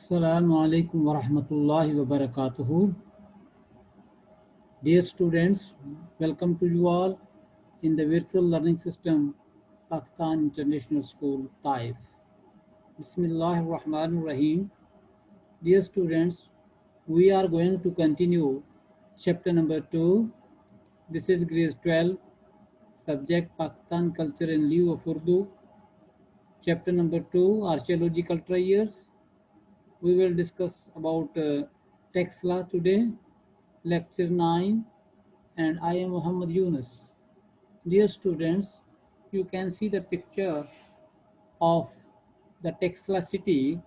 Assalamu alaikum wa rahmatullahi wa barakatuhu. Dear students, welcome to you all in the virtual learning system Pakistan International School, Taif. Bismillahir Rahmanir Rahim. Dear students, we are going to continue chapter number 2. This is grade 12, subject Pakistan culture in lieu of Urdu. Chapter number 2, archaeological treasures. We will discuss about Texla today, lecture 9, and I am Muhammad Yunus. Dear students, you can see the picture of the Texla city.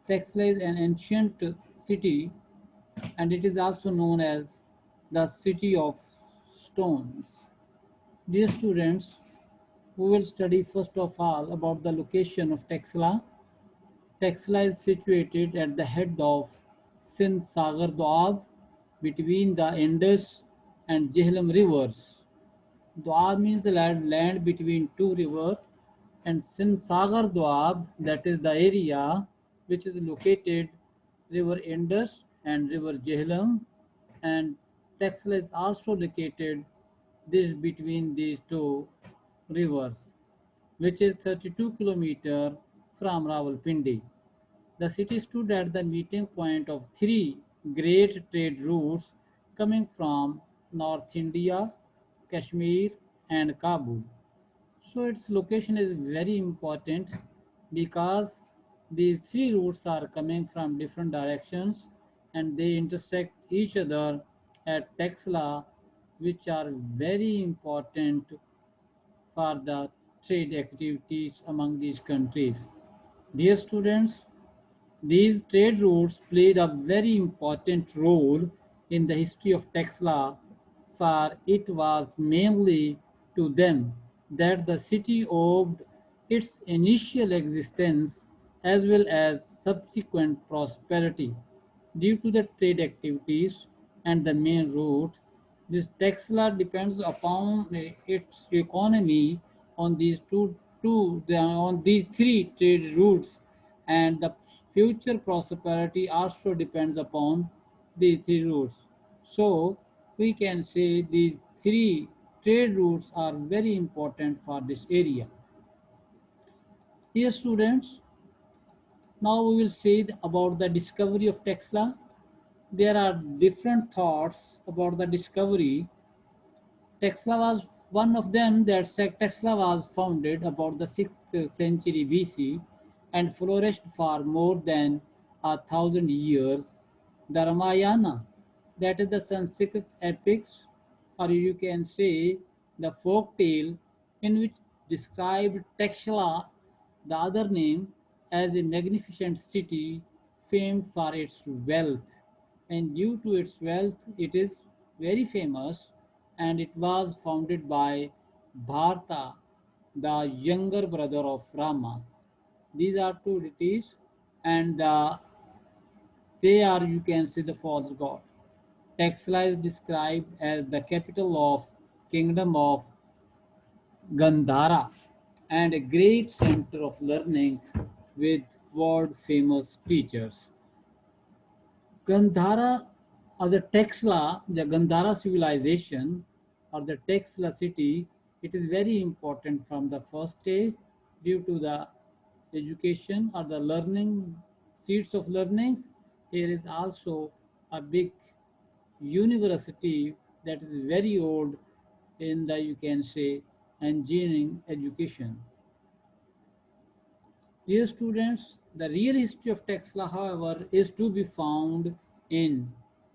Texla is an ancient city and it is also known as the city of stones. Dear students, we will study first of all about the location of Texla. Texla is situated at the head of Sindh Sagar Doab between the Indus and Jhelum rivers. Doab means the land between two rivers, and Sindh Sagar Doab, that is the area which is located river Indus and river Jhelum, and Texla is also located this between these two rivers, which is 32 kilometers from Rawalpindi. The city stood at the meeting point of three great trade routes coming from North India, Kashmir, and Kabul. So its location is very important because these three routes are coming from different directions and they intersect each other at Texla, which are very important for the trade activities among these countries. Dear students, these trade routes played a very important role in the history of Texla, for it was mainly to them that the city owed its initial existence as well as subsequent prosperity. Due to the trade activities and the main route, this Texla depends upon its economy on on these three trade routes, and the future prosperity also depends upon these three routes. So we can say these three trade routes are very important for this area. Dear students, now we will say about the discovery of Texla. There are different thoughts about the discovery. Texla was one of them that said Texla was founded about the 6th century BC and flourished for more than 1,000 years. The Ramayana, that is the Sanskrit epics, or you can say the folk tale, in which described Texla, the other name, as a magnificent city famed for its wealth. And due to its wealth, it is very famous, and it was founded by Bharata, the younger brother of Rama. These are two deities, and they are, you can say, the false god. Texla is described as the capital of kingdom of Gandhara and a great center of learning with world famous teachers. Gandhara or the Texla, the Gandhara civilization or the Texla city, it is very important from the first day due to the education or the learning, seeds of learnings. Here is also a big university that is very old in the, you can say, engineering education. Dear students, the real history of Texla, however, is to be found in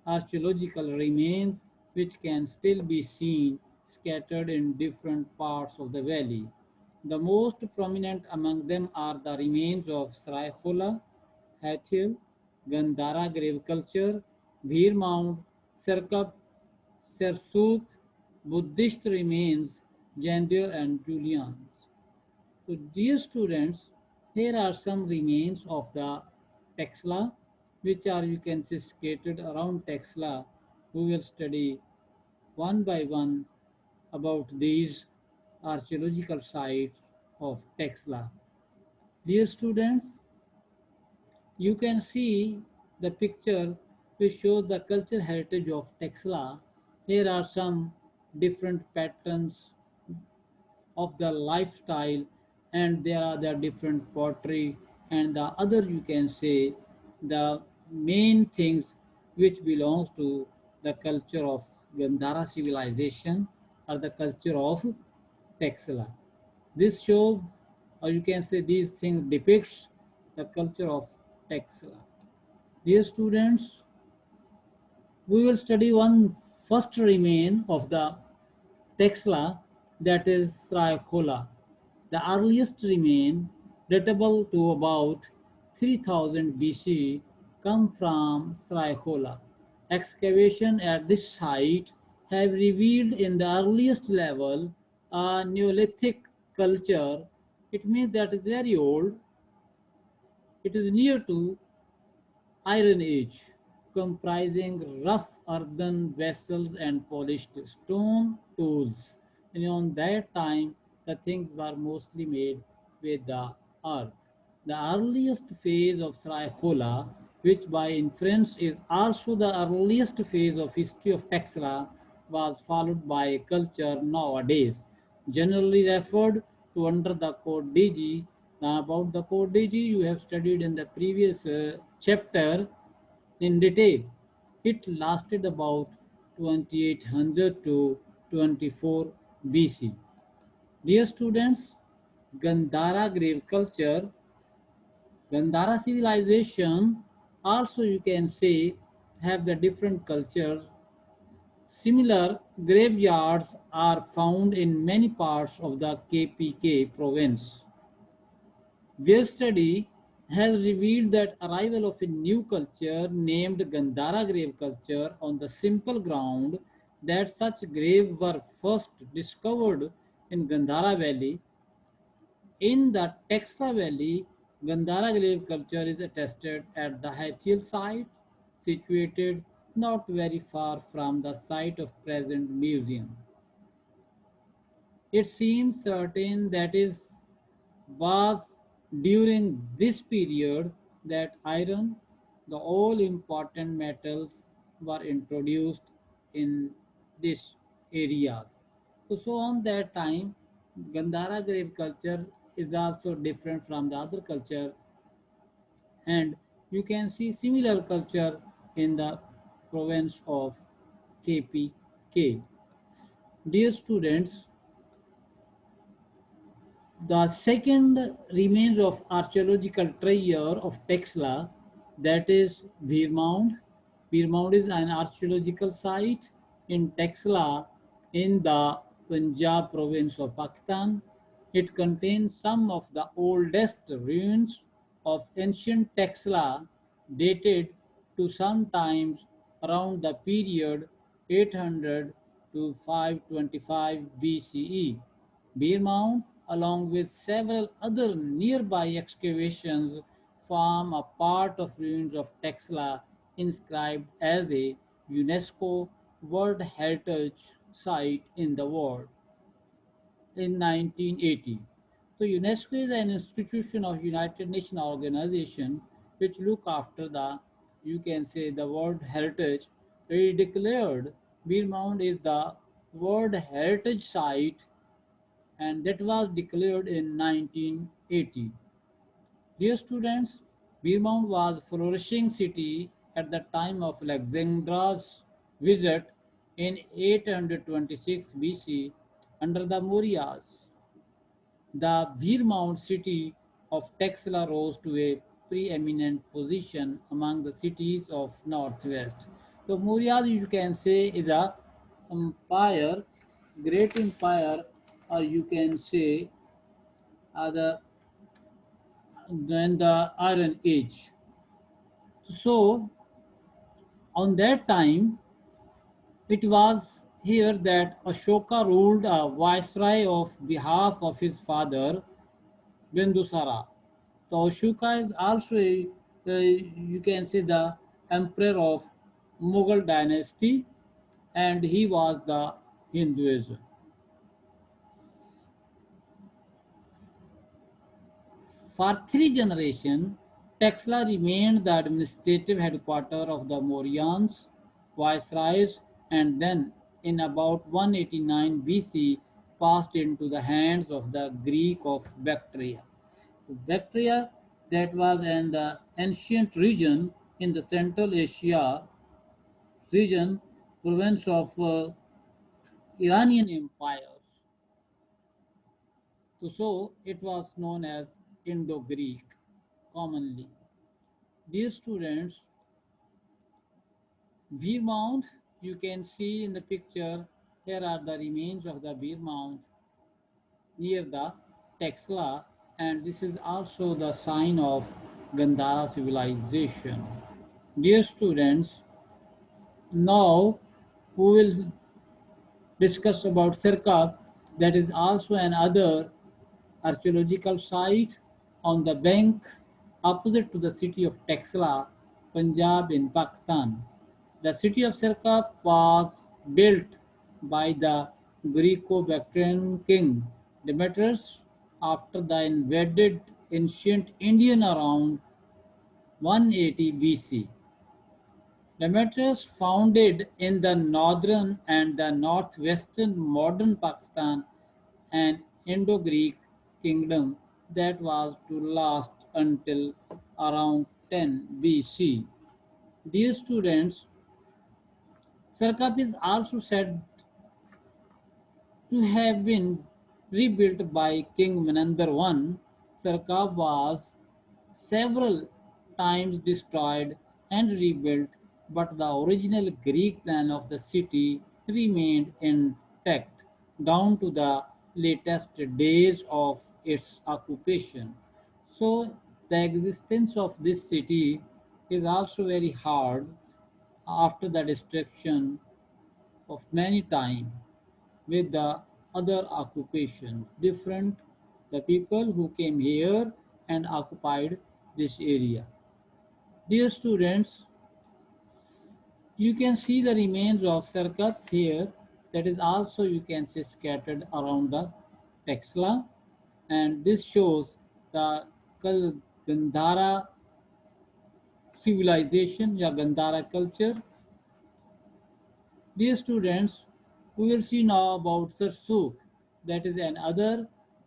archaeological remains which can still be seen scattered in different parts of the valley. The most prominent among them are the remains of Saraikhola, Hathil, Gandhara grave culture, Bhir Mound, Serkap, Sersuk, Buddhist remains, Jandir and Julian. So, dear students, here are some remains of the Texla, which are, you can say, scattered around Texla. We will study one by one about these archaeological sites of Texla. Dear students, You can see the picture which shows the cultural heritage of Texla. Here are some different patterns of the lifestyle, and there are the different pottery and the other, you can say, the main things which belongs to the culture of Gandhara civilization or the culture of Texla. This shows, or you can say these things depicts the culture of Texla. Dear students, we will study one first remain of the Texla, that is Sraikhola. The earliest remain, datable to about 3000 BC, come from Sraikhola. Excavation at this site have revealed in the earliest level a Neolithic culture. It means that it's very old. It is near to Iron Age, comprising rough earthen vessels and polished stone tools. And on that time, the things were mostly made with the earth. The earliest phase of Sraihola, which by inference is also the earliest phase of history of Texla, was followed by a culture nowadays, generally referred to under the code DG. Now, about the code DG, you have studied in the previous chapter in detail. It lasted about 2800 to 24 BC. Dear students, Gandhara grave culture, Gandhara civilization also, you can say, have the different cultures. Similar graveyards are found in many parts of the KPK province. Their study has revealed that arrival of a new culture named Gandhara grave culture on the simple ground that such graves were first discovered in Gandhara Valley. In the Texla Valley, Gandhara grave culture is attested at the Hathiel site, situated not very far from the site of present museum. It seems certain that is was during this period that iron, the all important metals, were introduced in this areas. So on that time, Gandhara grave culture is also different from the other culture, and you can see similar culture in the province of KPK. Dear students, the second remains of archaeological treasure of Texla, that is Veer Mound. Veer Mound is an archaeological site in Texla in the Punjab province of Pakistan. It contains some of the oldest ruins of ancient Texla, dated to sometimes around the period 800 to 525 BCE. Beer Mound, along with several other nearby excavations, form a part of ruins of Texla, inscribed as a UNESCO World Heritage Site in the world in 1980. So UNESCO is an institution of United Nations organization which look after the, you can say, the World Heritage. It declared Beer Mound is the World Heritage Site, and that was declared in 1980. Dear students, Birmount was a flourishing city at the time of Alexander's visit in 826 BC under the Mauryas. The Birmount city of Texla rose to a preeminent position among the cities of northwest. So Mauryas, you can say, is a empire, great empire, or you can say the than the Iron Age. So, on that time, it was here that Ashoka ruled a viceroy of behalf of his father Bindusara. So, Ashoka is also, you can say, the emperor of Mughal dynasty, and he was the Hinduism. For three generations, Texla remained the administrative headquarters of the Mauryans, viceroys, and then, in about 189 BC, passed into the hands of the Greek of Bactria. Bactria, that was in the ancient region in the Central Asia region, province of Iranian empires. So it was known as Indo-Greek commonly. Dear students, Beer Mound, you can see in the picture, here are the remains of the Beer Mound near the Texla, and this is also the sign of Gandhara civilization. Dear students, now we will discuss about Sirkap, that is also another archaeological site on the bank opposite to the city of Texla, Punjab in Pakistan. The city of Sirkap was built by the Greco-Bactrian king Demetrius after the invaded ancient Indian around 180 BC. Demetrius founded in the northern and the northwestern modern Pakistan an Indo-Greek kingdom that was to last until around 10 BC. Dear students, Sarkap is also said to have been rebuilt by King Menander I. Sarkap was several times destroyed and rebuilt, but the original Greek plan of the city remained intact down to the latest days of its occupation. So, the existence of this city is also very hard after the destruction of many times with the other occupations different the people who came here and occupied this area. Dear students, you can see the remains of Sarkat here, that is also you can see scattered around the Texla, and this shows the Gandhara civilization या Gandhara culture. Dear students, we will see now about Sarsuk, that is another,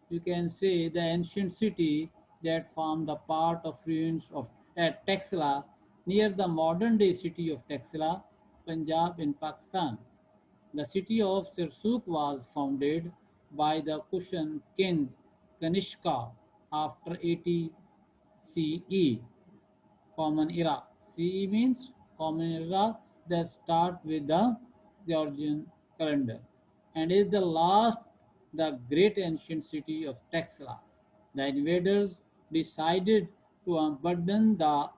you can say, the ancient city that formed the part of ruins of at Texla near the modern day city of Texla, Punjab in Pakistan. The city of Sarsuk was founded by the Kushan king Kanishka after 80 CE. Common era. CE means common era that start with the Georgian calendar and is the last the great ancient city of Texla. The invaders decided to abandon the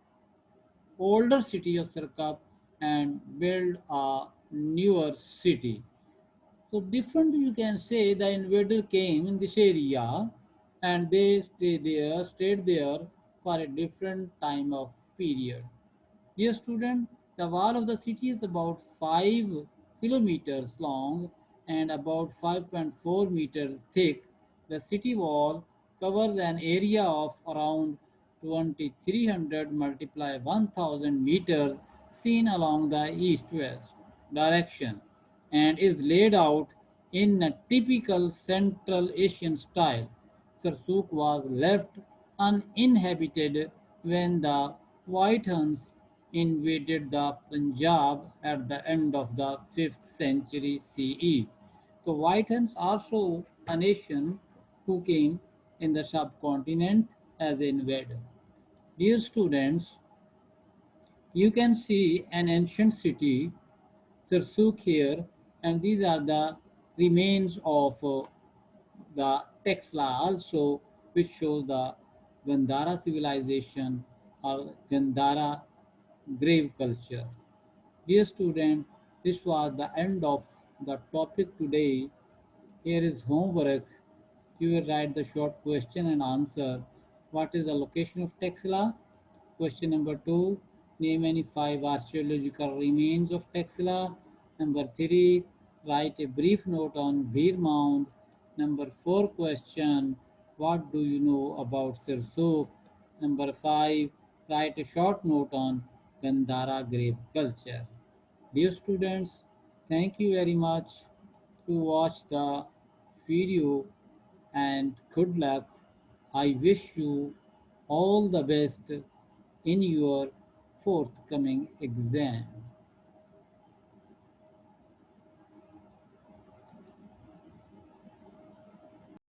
older city of Sirkap and build a newer city. So different you can say the invader came in this area and they stayed there for a different time of period. Dear student, the wall of the city is about 5 kilometers long and about 5.4 meters thick. The city wall covers an area of around 2300 multiply 1000 meters seen along the east-west direction and is laid out in a typical Central Asian style. Sarsuk was left uninhabited when the White Huns invaded the Punjab at the end of the 5th century CE. The White Huns also a nation who came in the subcontinent as invader. Dear students, you can see an ancient city Sarsuk here, and these are the remains of the Texla also, which shows the Gandhara civilization or Gandhara grave culture. Dear student, this was the end of the topic today. Here is homework. You will write the short question and answer. What is the location of Texla? Question number 2. Name any 5 archaeological remains of Texla. Number 3. Write a brief note on Beer Mound. Number 4 question. What do you know about Sirsuk? Number 5. write a short note on Gandhara grape culture. Dear students, thank you very much to watch the video and good luck. I wish you all the best in your forthcoming exam.